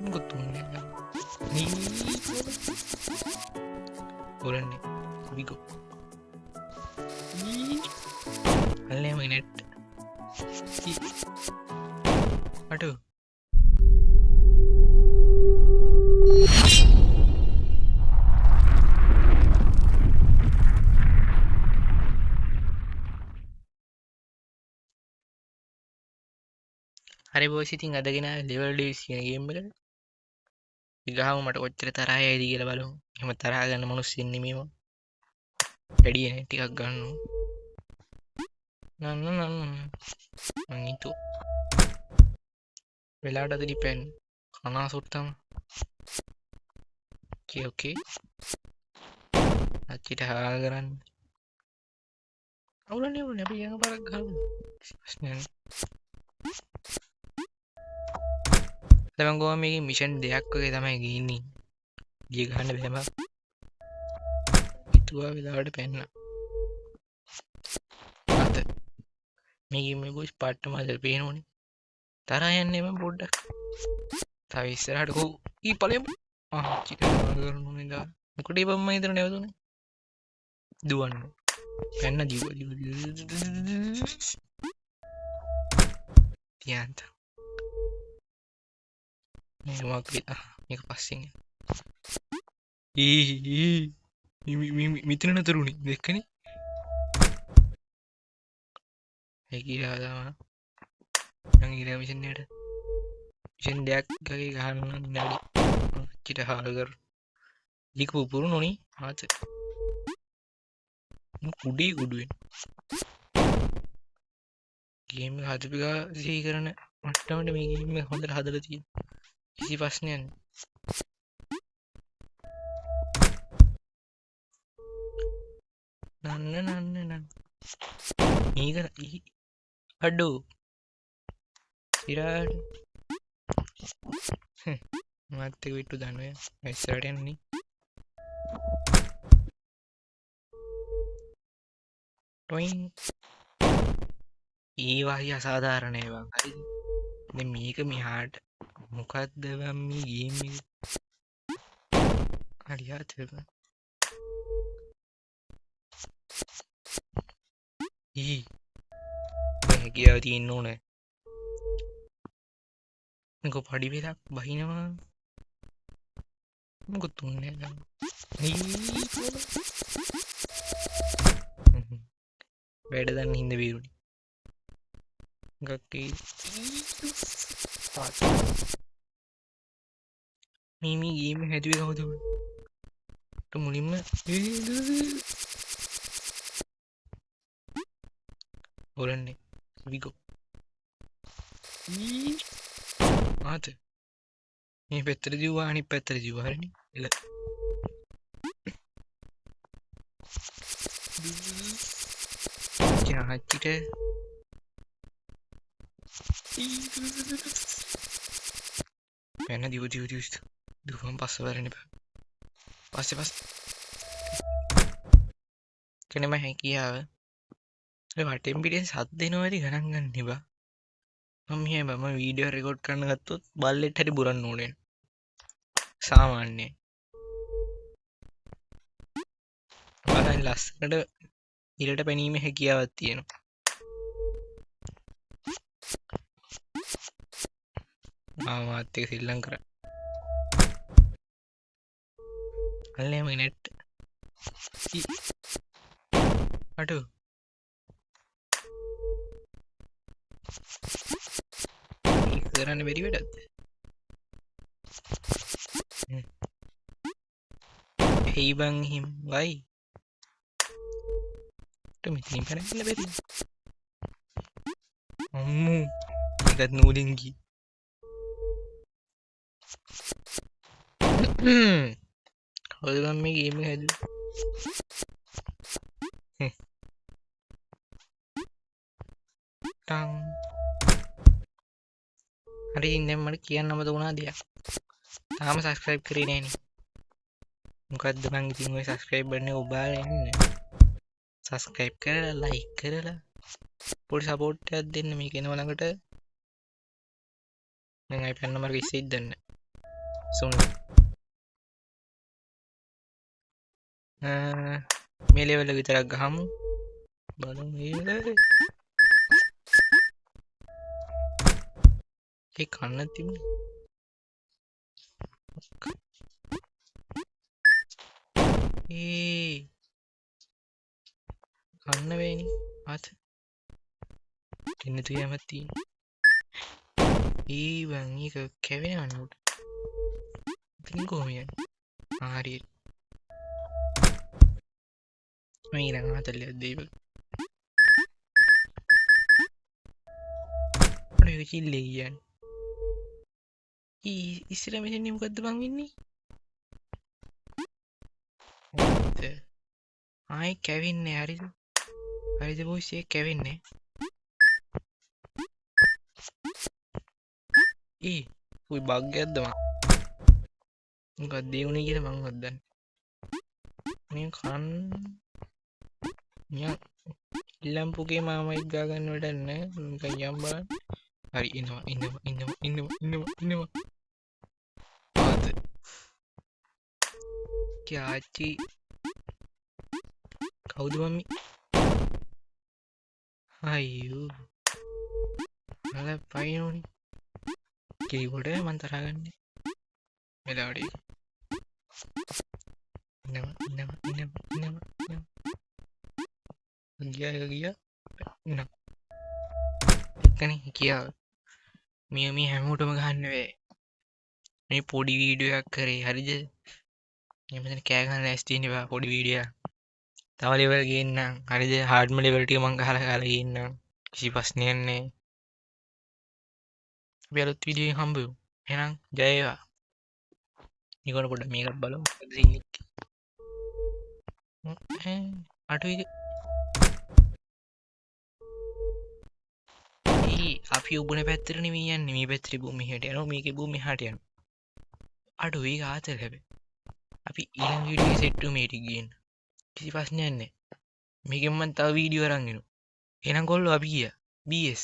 Gottunne. Orane. Vigo. Alle minute. Adu. හරි boys ඉතින් අදගෙන level days කියන ගේම් එකට ගහමු මට කොච්චර තරහා යයිද කියලා බලමු. එහෙම තරහා ගන්න මිනිස්සු ඉන්නේ මේව. වැඩි නේ ටිකක් ගන්නවා. නන්න මං හිතුව වෙලාවට අද ඩිපෙන් කනාසොට් තමයි. ඕකේ අච්චිට හාල් කරන්න. අවුලන්නේ ඕනේ අපි යන පාරක් ගහමු. ප්‍රශ්නයක් නෑ. මම ගෝවා මේකේ මිෂන් දෙකක් වගේ තමයි ගිහින්නේ. ගිය ගන්න බෑම. හිතුවා වෙලාවට පැන්න. අත මේකේ මේ බොස් පාට්ට මාදල් පේනෝනේ. තරහා යන්නේ මම පොඩ්ඩක්. තව ඉස්සරහට කො ඊ ඵලෙම චිට කරනුනේ දා. මොකටද බම්ම ඉදර නැවතුනේ. දුවන්න. පැන්න දිව තියන්ත. මේක පස්සෙන් මිතන නතරුණි දෙක්කනේ හැකිරාදම ඉර මිෂන්යට මිෂන් දෙයක් ගගේ ගහන්න නැඩි චිට හාල්කර ලික පුපුරු නොනි ආත කුඩේ ගුඩුවෙන් ගේම හදපිකා සිහි කරන මට්ටමට මේ හොඳට හදල තිය කිසි ප්‍රශ්නයන් නන්න මේක අඩෝ ඉරාට මත්තක විට්ටු දන්වය ඇස්සට යන්නේ ටොයින් ඒවාහි අසාධාරණයවා හරි මේක මෙහාට මොකක්දවම් මේ ගේම හරියාතක හැකියාව තියන්න ඕනෑ මේක පඩි වෙලක් බහිනවා මොකුත්තුන්න වැඩ දන්න හින්ද වීරුණි ගක්කේ මීමී ගේම හැදුවේ කවුද මුලින්ම ඔරන්නේ විගෝ ආත මේ පැත්තට දිව්වා අනිත් පැත්තට දිව්වා හරිනේ එල හච්චිට පැන දිව දුවම් පස්ස වරන පස්ස කෙනෙම හැකියාව වටෙන් පිටෙන් සත් දෙනවා ඇති ගණන් ගන්න එපා මම මම වීඩියෝ රෙකෝඩ් කරන්න ගත්තොත් බල්ලෙට හරි බුරන්න ඕනේ සාමාන්‍යයෙන් බලන්න ලස්සනට ඉරට පැනීම හැකියාවක් තියෙනවා මාත් එක සිල්ලම් කරා අල්ලේම නෙට් අඩෝ කරන්න බැරි වැඩක්ද ඇයි බං හිම් වයි මෙතින් පැනගන්න බැරි අම්මු එකත් නූලින්ගී කවදගම් මේ ගේම හැද ටං හරි ඉන්නම් මට කියන්න අමතක වුණා දෙයක් තාම සබස්ක්‍රයිබ් කරේ නෑනේ මොකද්ද මං ඉතින් ඔය සබස්ක්‍රයිබ් බටන් එක ඔබාලා ඉන්නේ සබස්ක්‍රයිබ් කරලා ලයික් කරලා පොඩි සපෝට් එකක් දෙන්න මේක එනවා ළඟට මම අයිපෑඩ් නම්බර් 20 ඉදන්න සුන් මේ ලෙවල් එක විතරක් ගහමු බලමු ඒ කන්න තිබුණේ ඒ කන්න වෙයිනි අත එන්න තුයමත් තියෙන ඒ බං ඒක කැවෙනවනේ උඩ ඉතින් කොහොම යන්නේ හරියට මම ඊළඟ 40ක් දෙයි බං අනේ ඒක චිල්ලේ කියන්නේ ඉස්සර මෙතන මොකද්ද බං වෙන්නේ ආයි කැවෙන්නේ හරිද හරිද බොයිස් ඒක කැවෙන්නේ උයි බග් එකක්ද මොකක්ද ඒ උනේ කියලා මං හොද්දන්නේ මේ කන් නිකන් ඉල්ලම්පුගේ මාමයිත් ගා ගන්න වැඩක් නැහැ නිකන් යම් බලන්න හරි ඉන්නවා ආත කියාචි කවුද මම්මි අයියෝ අර පයින්නෝනේ කිරිකොට මන් තරහා ගන්නේ මෙලාවට ගියා එක්කනේ කියාව මේ හැමෝටම ගහන්න වේ මේ පොඩි වීඩියෝ එකක් කරේ හරිද මම මෙතන කෑ ගන්න ඇස්ති ඉන්නවා පොඩි වීඩියෝ තව ලෙවල් ගේන්නම් හරිද හાર્ඩ්ම ලෙවල් ටික මං ගහලා ගේන්නම් කිසි ප්‍රශ්නයක් නැහැ අපි අලුත් වීඩියෝ එකෙන් හම්බ වෙමු එහෙනම් ජය වේවා නිකන් පොඩ්ඩක් මේකත් බලමු අටුයි අපි උබන පැත්තට නෙමෙයි යන්නේ මේ පැත්තේ බෝ මෙහෙට යනවා මේකේ බෝ මෙහාට යනවා අඩුයි ආතල් හැබැයි අපි ඊළඟ වීඩියෝ එකේ සෙට් වෙමු මේ ටික ගේන්න කිසි ප්‍රශ්නයක් නැහැ මේකෙන් මම තව වීඩියෝ අරන් එනවා එහෙනම් කොල්ලෝ අපි ගියා BS